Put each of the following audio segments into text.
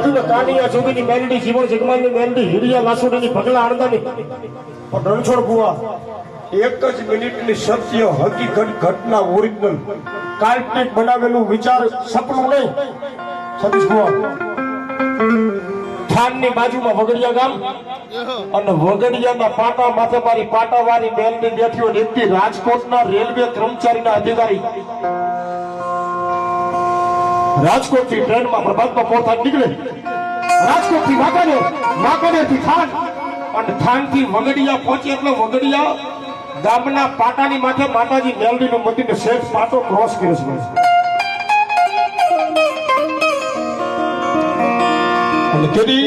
કીધું કે કાનિયા જોગીની મેલડી જીવન જગમાનની મેલડી હીરિયા લાસુડીની પગલા આણંદાની પણ રણછોડ ભુવા એક જ મિનિટની સત્ય હકીકત ઘટના ઓરિજિનલ કાલ્પનિક બનાવેલું વિચાર સપનું નહીં સતીશ ભુવા થાનની બાજુમાં વગડિયા ગામ અને વગડિયાના પાટા માથે મારી પાટાવાળી મેલડી બેઠી હોય એકથી રાજકોટના રેલવે કર્મચારીના અધિકારી રાજકોટથી ટ્રેનમાં પ્રભાતમાં પહોંચતા નીકળે રાજકોટથી વાંકાનેરથી થાન અને થાનથી વગડિયા પહોંચે એટલે વગડિયા ગામના પાટાની માથે માતાજી મેલડીનું મંદિરને શેઠ પાટો ક્રોસ કરે છે અને તેની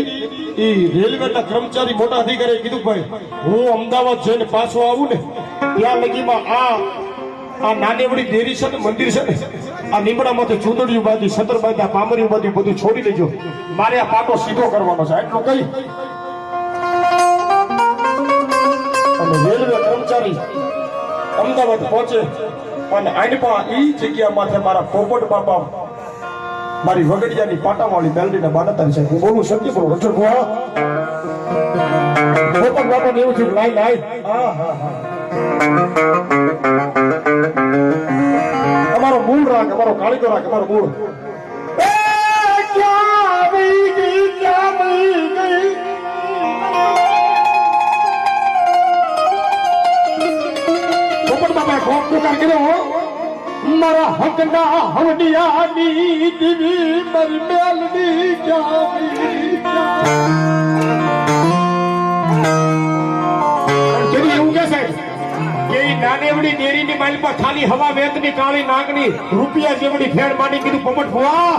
ઈ રેલવેના કર્મચારી મોટા અધિકારીએ કીધું ભાઈ હું અમદાવાદ જઈને પાછો આવું ને ત્યાં લગીમાં આ નાનેવડી દેરી છે ને મંદિર છે ને આ લીમડામાંથી ચૂંદડીયું બાંધી સતર બાંધ્યા પામરીયું બાંધી બધું છોડી દેજો મારે આ પાટો સીધો કરવાનો છે એટલું કહી અને રેલવે કર્મચારી અમદાવાદ પહોંચે અને આઈડપા ઈ જગ્યા માથે મારા પોપટ બાપા મારી વગડિયાની પાટાવાળી મેલડીને બાનતાની છે હું બોલું સત્ય બોલું રણછોડ ભુવા પોપટ બાપાને એવું થયું લાઈ અમારો મૂળ રાગ અમારો કાળીકો રાગ અમારો મૂળ પોપટ બાપાએ ખૂબ પુકાર કર્યો મારા હકના હવડિયાની દીવી મારી મેલડી એવું કે છે કે નાનેવડી ડેરીની માલમાં ખાલી હવા વેતની કાળી નાગની રૂપિયા જેવડી ફેર માંડી કીધું પોપટ ભુવા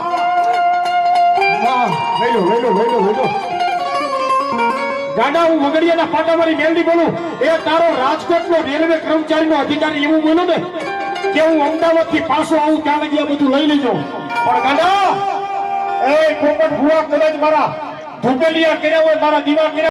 વેલો ગાડા હું વગડિયાના પાટાવાળી મેલડી બોલું એ તારો રાજકોટનો રેલવે કર્મચારીનો અધિકારી એવું બોલું ને કે હું અમદાવાદ થી પાછો આવું ત્યાં લગી આ બધું લઈ લેજો પણ ગાડા એ પોપટ ભુવા કદાચ મારા ધુપેલિયા કર્યા હોય મારા દીવા કર્યા